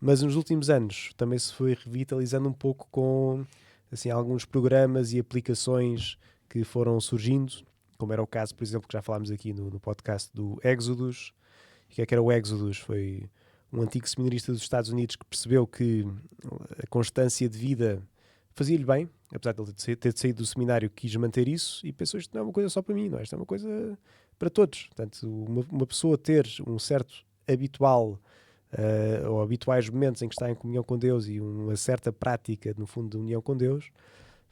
Mas nos últimos anos também se foi revitalizando um pouco com assim, alguns programas e aplicações que foram surgindo, como era o caso, por exemplo, que já falámos aqui no podcast do Exodus. O que era o Exodus? Foi um antigo seminarista dos Estados Unidos que percebeu que a constância de vida fazia-lhe bem, apesar de ele ter saído do seminário, quis manter isso e pensou, isto não é uma coisa só para mim, não é? Isto é uma coisa para todos. Portanto, uma pessoa ter um certo habitual ou habituais momentos em que está em comunhão com Deus e uma certa prática, no fundo, de união com Deus,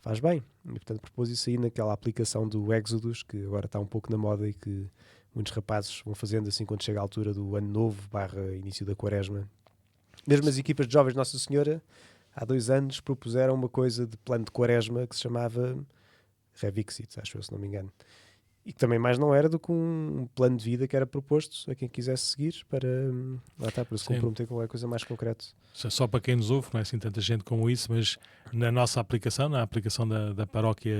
faz bem. E, portanto, propôs isso aí naquela aplicação do Exodus, que agora está um pouco na moda e que muitos rapazes vão fazendo assim quando chega a altura do ano novo / início da quaresma. Mesmo as equipas de jovens de Nossa Senhora, há 2 anos, propuseram uma coisa de plano de quaresma que se chamava Revixit, acho eu, se não me engano. E que também mais não era do que um plano de vida que era proposto a quem quisesse seguir para, lá está, para se comprometer com alguma coisa mais concreta. Só para quem nos ouve, não é assim tanta gente como isso, mas na nossa aplicação, na aplicação da paróquia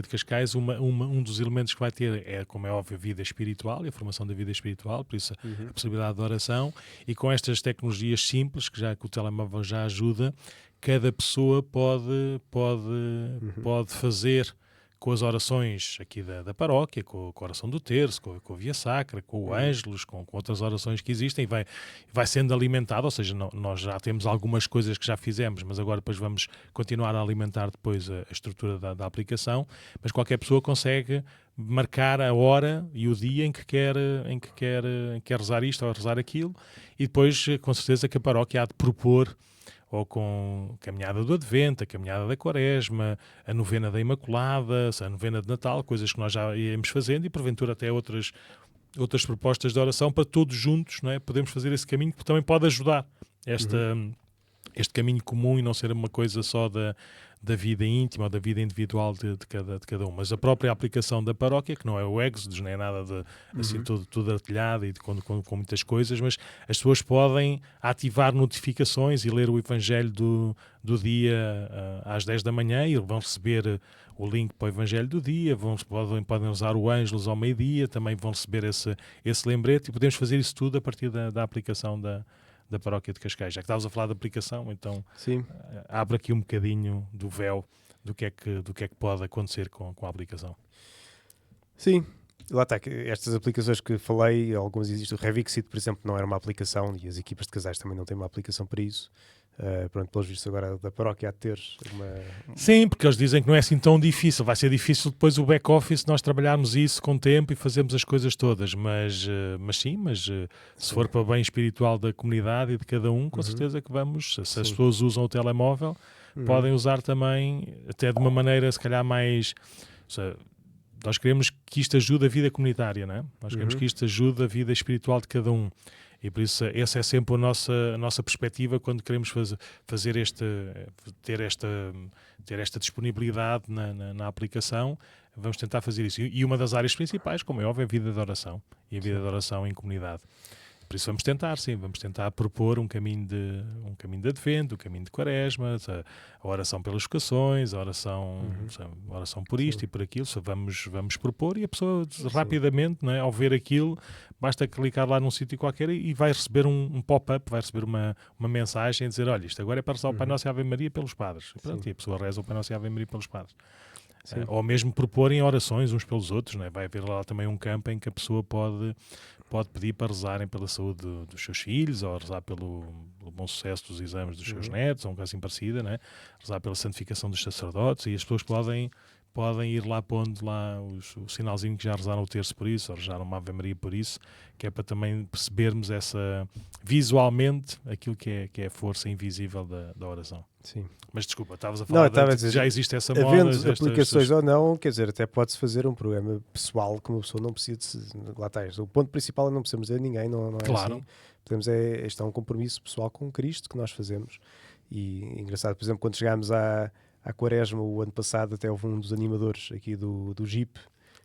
de Cascais, um dos elementos que vai ter é, como é óbvio, a vida espiritual e a formação da vida espiritual, por isso a possibilidade de oração, e com estas tecnologias simples, que o telemóvel já ajuda, cada pessoa pode fazer com as orações aqui da paróquia, com a oração do terço, com a Via Sacra, com o Ângelus, com outras orações que existem, e vai sendo alimentado, ou seja, nós já temos algumas coisas que já fizemos, mas agora depois vamos continuar a alimentar depois a estrutura da aplicação, mas qualquer pessoa consegue marcar a hora e o dia em que quer rezar isto ou rezar aquilo, e depois com certeza que a paróquia há de propor, ou com a caminhada do Advento, a caminhada da Quaresma, a novena da Imaculada, a novena de Natal, coisas que nós já íamos fazendo e porventura até outras propostas de oração para todos juntos, não é? Podemos fazer esse caminho que também pode ajudar este caminho comum e não ser uma coisa só da vida íntima ou da vida individual de cada um. Mas a própria aplicação da paróquia, que não é o Exodus, não é nada de assim tudo artilhado e com muitas coisas, mas as pessoas podem ativar notificações e ler o Evangelho do dia às 10 da manhã e vão receber o link para o Evangelho do dia, podem usar o Ângelus ao meio-dia, também vão receber esse lembrete, e podemos fazer isso tudo a partir da aplicação da paróquia de Cascais. Já que estavas a falar da aplicação, então abre aqui um bocadinho do véu do que é que pode acontecer com a aplicação. Sim, lá está, estas aplicações que falei, algumas existem. O Revixit, por exemplo, não era uma aplicação e as equipas de casais também não têm uma aplicação para isso. Pronto, pelos vistos agora da paróquia há de ter uma... Sim, porque eles dizem que não é assim tão difícil. Vai ser difícil depois o back-office nós trabalharmos isso com tempo e fazermos as coisas todas, mas se for para o bem espiritual da comunidade e de cada um, com certeza que vamos, se as pessoas usam o telemóvel, podem usar também, até de uma maneira se calhar mais... Nós queremos que isto ajude a vida comunitária, não é? Nós queremos que isto ajude a vida espiritual de cada um. E por isso essa é sempre a nossa perspectiva quando queremos ter esta disponibilidade na aplicação. Vamos tentar fazer isso. E uma das áreas principais, como é óbvio, é a vida de oração e a vida de oração em comunidade. Por isso vamos tentar propor um caminho de Advento, um caminho de Quaresma, a oração pelas vocações, a oração por isto e por aquilo. Vamos propor, e a pessoa rapidamente, não é, ao ver aquilo, basta clicar lá num sítio qualquer e vai receber um pop-up, vai receber uma mensagem a dizer, olha, isto agora é para rezar o Pai Nosso e a Ave Maria pelos padres. E, pronto, e a pessoa reza o Pai Nosso e a Ave Maria pelos padres. Ou mesmo proporem orações uns pelos outros, não é? Vai haver lá também um campo em que a pessoa pode pedir para rezarem pela saúde dos seus filhos, ou rezar pelo bom sucesso dos exames dos seus netos, ou uma coisa assim parecida, né? Rezar pela santificação dos sacerdotes, e as pessoas podem ir lá pondo lá o sinalzinho que já rezaram o terço por isso, ou rezaram uma Ave Maria por isso, que é para também percebermos visualmente aquilo que é a força invisível da oração. Sim. Mas desculpa, estavas a falar que já existe essa moda. Havendo aplicações ou não, quer dizer, até pode-se fazer um programa pessoal que uma pessoa não precisa de... Lá está, o ponto principal é não precisamos de ninguém, não é claro. Assim. Podemos este é um compromisso pessoal com Cristo que nós fazemos. E engraçado, por exemplo, quando chegámos à Quaresma o ano passado, até houve um dos animadores aqui do Jeep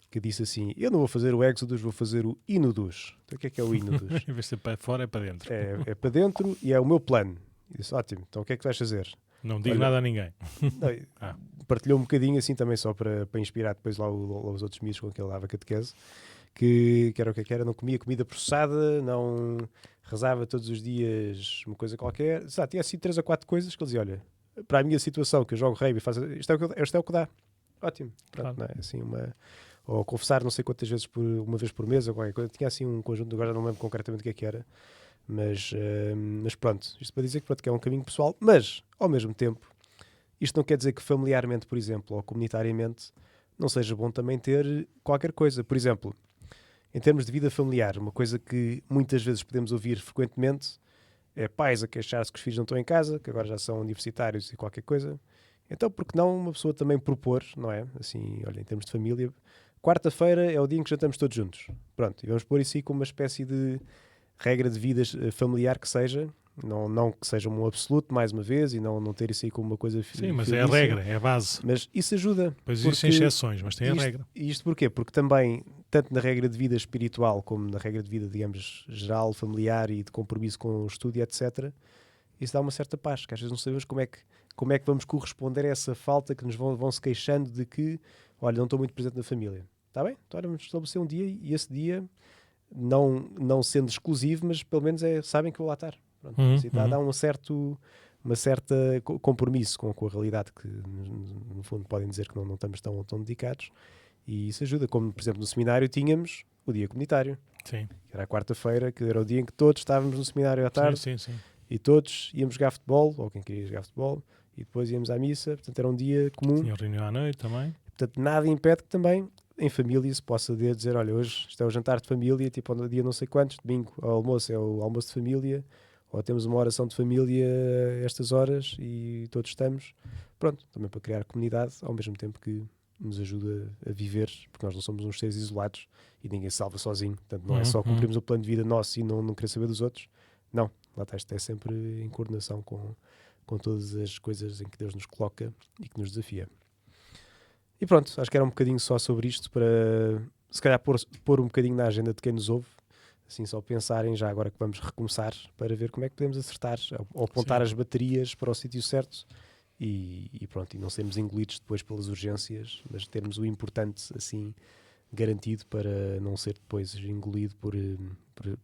que disse assim, eu não vou fazer o Exodus, vou fazer o Inodus. Então o que é o Inodus? Em vez de ser para fora, é para dentro. É para dentro e é o meu plano. E disse, ótimo, então o que é que vais fazer? Não digo nada a ninguém. Partilhou um bocadinho assim também só para inspirar depois lá os outros miúdos com que ele dava catequese, que era o que era, não comia comida processada, não rezava todos os dias uma coisa qualquer. Tinha assim 3 ou 4 coisas que ele dizia, olha, para a minha situação, que eu jogo rugby, isto é o que dá. Ótimo. Pronto, Claro. não é? Assim, ou confessar não sei quantas vezes uma vez por mês ou qualquer coisa. Tinha assim um conjunto, agora não lembro concretamente o que era. Mas pronto, isto para dizer que, pronto, que é um caminho pessoal, mas ao mesmo tempo, isto não quer dizer que familiarmente, por exemplo, ou comunitariamente, não seja bom também ter qualquer coisa. Por exemplo, em termos de vida familiar, uma coisa que muitas vezes podemos ouvir frequentemente é pais a queixar-se que os filhos não estão em casa, que agora já são universitários e qualquer coisa. Então, por que não uma pessoa também propor, não é? Assim, olha, em termos de família, quarta-feira é o dia em que jantamos todos juntos. Pronto, e vamos pôr isso aí como uma espécie de regra de vida familiar que seja, não que seja um absoluto, mais uma vez, e não ter isso aí como uma coisa Sim, mas é a regra, é a base. Mas isso ajuda. Pois existem exceções, mas tem a regra. E isto porquê? Porque também, tanto na regra de vida espiritual como na regra de vida, digamos, geral, familiar e de compromisso com o estudo, etc., isso dá uma certa paz, que às vezes não sabemos como é que vamos corresponder a essa falta que nos vão se queixando de que, olha, não estou muito presente na família. Está bem? Então, olha, vamos estabelecer um dia e esse dia, não sendo exclusivo, mas pelo menos sabem que vou lá estar. Pronto, assim, dá uma certa compromisso com a realidade que, no fundo, podem dizer que não estamos tão dedicados. E isso ajuda. Como, por exemplo, no seminário tínhamos o dia comunitário. Sim. Que era a quarta-feira, que era o dia em que todos estávamos no seminário à tarde. Sim. E todos íamos jogar futebol, ou quem queria jogar futebol, e depois íamos à missa. Portanto, era um dia comum. Tinha reunião à noite também. Portanto, nada impede que também em família se possa dizer, olha, hoje isto é o jantar de família, tipo no dia não sei quantos, domingo ao almoço é o almoço de família, ou temos uma oração de família a estas horas e todos estamos. Pronto, também para criar comunidade, ao mesmo tempo que nos ajuda a viver, porque nós não somos uns seres isolados e ninguém se salva sozinho. Portanto, não é só cumprirmos o plano de vida nosso e não querer saber dos outros. Não, lá está, isto é sempre em coordenação com todas as coisas em que Deus nos coloca e que nos desafia. E pronto, acho que era um bocadinho só sobre isto para, se calhar, pôr um bocadinho na agenda de quem nos ouve, assim, só pensarem já agora que vamos recomeçar para ver como é que podemos acertar ou apontar as baterias para o sítio certo e pronto, e não sermos engolidos depois pelas urgências, mas termos o importante, assim, garantido para não ser depois engolido por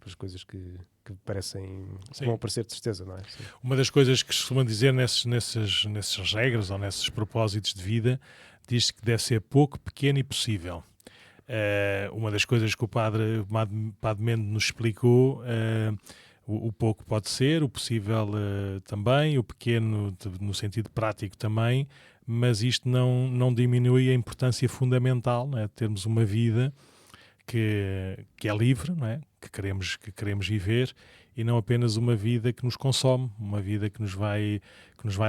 as coisas que parecem, que vão parecer de certeza, não é? Sim. Uma das coisas que se costuma dizer nessas regras ou nesses propósitos de vida, diz que deve ser pouco, pequeno e possível. Uma das coisas que o Padre Mendo nos explicou, o pouco pode ser, o possível também, o pequeno no sentido prático também, mas isto não diminui a importância fundamental, não é? De termos uma vida que é livre, não é? Que queremos viver, e não apenas uma vida que nos consome, uma vida que nos vai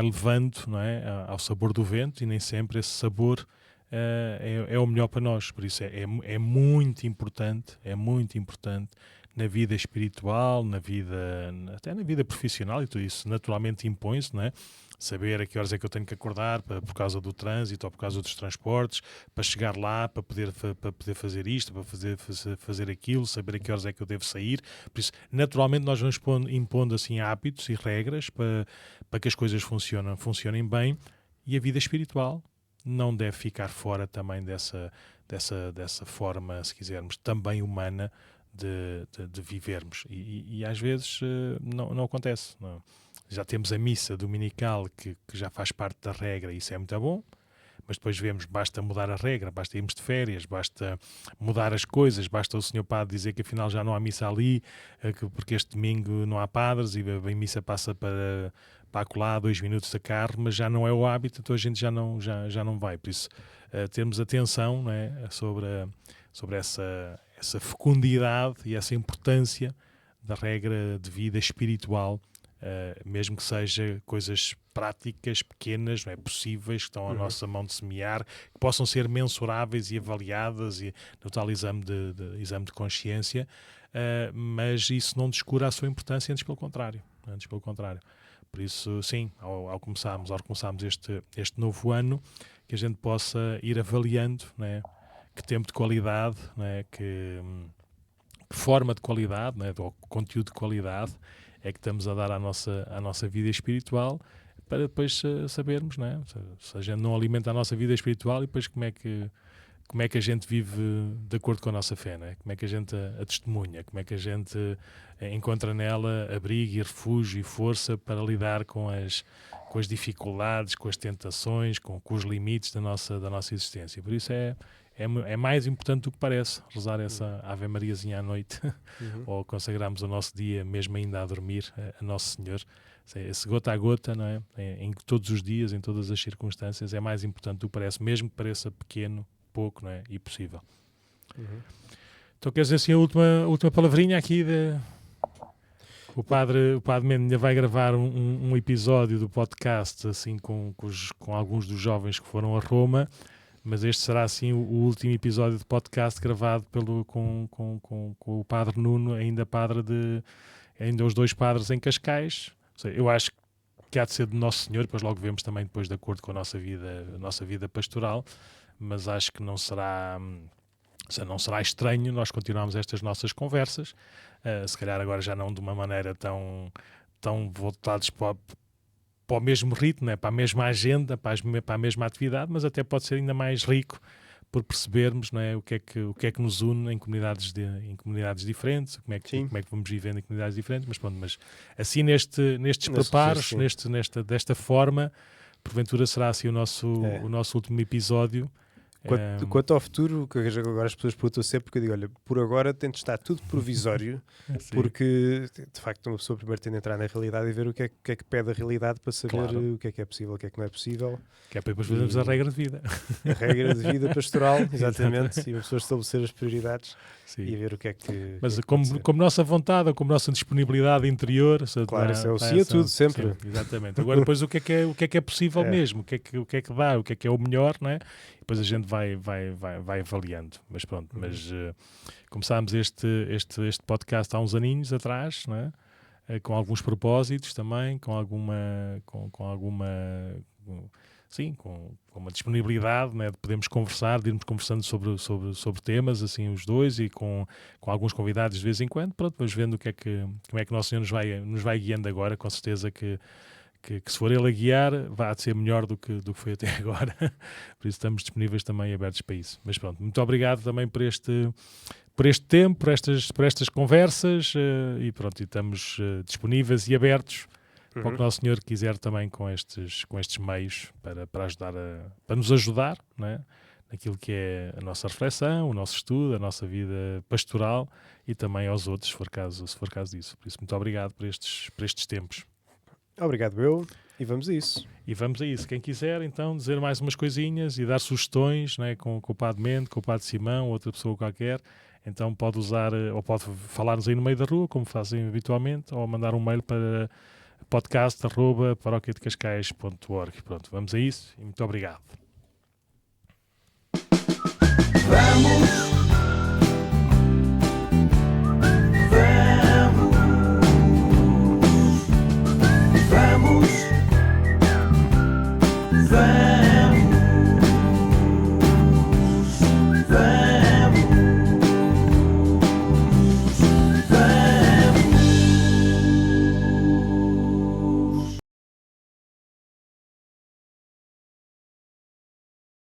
levando, não é? Ao sabor do vento, e nem sempre esse sabor é o melhor para nós. Por isso é muito importante na vida espiritual, até na vida profissional, e tudo isso naturalmente impõe-se, não é? Saber a que horas é que eu tenho que acordar por causa do trânsito ou por causa dos transportes, para chegar lá, para poder fazer isto, para fazer aquilo, saber a que horas é que eu devo sair. Por isso, naturalmente, nós vamos impondo assim hábitos e regras para que as coisas funcionem bem, e a vida espiritual não deve ficar fora também dessa forma, se quisermos, também humana de vivermos. E às vezes não acontece. Não. Já temos a missa dominical que já faz parte da regra, e isso é muito bom, mas depois vemos, basta mudar a regra, basta irmos de férias, basta mudar as coisas, basta o Senhor Padre dizer que afinal já não há missa ali, porque este domingo não há padres e a missa passa para acolá 2 minutos a carro, mas já não é o hábito, então a gente já não vai. Por isso, termos atenção, não é, sobre essa fecundidade e essa importância da regra de vida espiritual, mesmo que seja coisas práticas, pequenas, não é, possíveis, que estão à nossa mão de semear, que possam ser mensuráveis e avaliadas e no tal exame de consciência, mas isso não descura a sua importância, antes pelo contrário. Por isso, sim, ao começarmos este novo ano, que a gente possa ir avaliando, não é, que tempo de qualidade, não é, que forma de qualidade, não é, ou conteúdo de qualidade é que estamos a dar à nossa vida espiritual, para depois sabermos, não é? Se a gente não alimenta a nossa vida espiritual, e depois como é que como é que a gente vive de acordo com a nossa fé, não é? Como é que a gente a testemunha, como é que a gente encontra nela abrigo e refúgio e força para lidar com as dificuldades, com as tentações, com os limites da nossa existência. Por isso é mais importante do que parece rezar essa Ave Mariazinha à noite ou consagrarmos o nosso dia, mesmo ainda a dormir, a Nosso Senhor. Esse gota a gota, não é? Em todos os dias, em todas as circunstâncias, é mais importante do que parece, mesmo que pareça pequeno, pouco, não é? E possível. Então, quer dizer assim, a última palavrinha aqui o padre Mendes vai gravar um episódio do podcast assim com alguns dos jovens que foram a Roma, mas este será assim o último episódio de podcast gravado com o padre Nuno, ainda os dois padres em Cascais. Eu acho que há de ser de Nosso Senhor, depois logo vemos também depois de acordo com a nossa vida pastoral, mas acho que não será estranho nós continuarmos estas nossas conversas, se calhar agora já não de uma maneira tão voltados para o mesmo ritmo, né? Para a mesma agenda, para a mesma atividade, mas até pode ser ainda mais rico por percebermos, não é, o que é que nos une em comunidades diferentes, como é que vamos vivendo em comunidades diferentes, mas assim nestes preparos, desta forma, porventura será assim o nosso último episódio. Quanto ao futuro, que agora as pessoas perguntam sempre, porque eu digo, olha, por agora tento estar tudo provisório, porque de facto uma pessoa primeiro tem de entrar na realidade e ver o que é que pede a realidade para saber o que é possível, o que é que não é possível. Que é para depois fazermos a regra de vida. A regra de vida pastoral, exatamente, e a pessoa estabelecer as prioridades e ver o que é que... Mas como nossa vontade, ou como nossa disponibilidade interior... Claro, isso é o sim a tudo, sempre. Sim, exatamente. Agora depois o que é que é possível mesmo, o que é que dá, o que é o melhor, não é? Depois a gente vai avaliando. Mas pronto, começámos este podcast há uns aninhos atrás, não é? Com alguns propósitos também, com uma disponibilidade, né, de podermos conversar, de irmos conversando sobre temas, assim, os dois, e com alguns convidados de vez em quando, pronto, depois vendo como é que o Nosso Senhor nos vai guiando agora, com certeza que se for Ele a guiar, vai ser melhor do que foi até agora. Por isso estamos disponíveis também, abertos para isso. Mas pronto, muito obrigado também por este tempo, por estas conversas, e pronto, e estamos disponíveis e abertos para o que o Nosso Senhor quiser também com estes meios para ajudar para nos ajudar, não é? Naquilo que é a nossa reflexão, o nosso estudo, a nossa vida pastoral e também aos outros, se for caso disso. Por isso, muito obrigado por estes tempos. Obrigado, eu. E vamos a isso. Quem quiser, então, dizer mais umas coisinhas e dar sugestões, né, com o Padre Mendes, com o Padre Simão, outra pessoa qualquer, então pode usar, ou pode falar-nos aí no meio da rua, como fazem habitualmente, ou mandar um mail para podcast@paroquiadecascais.org. Pronto, vamos a isso e muito obrigado.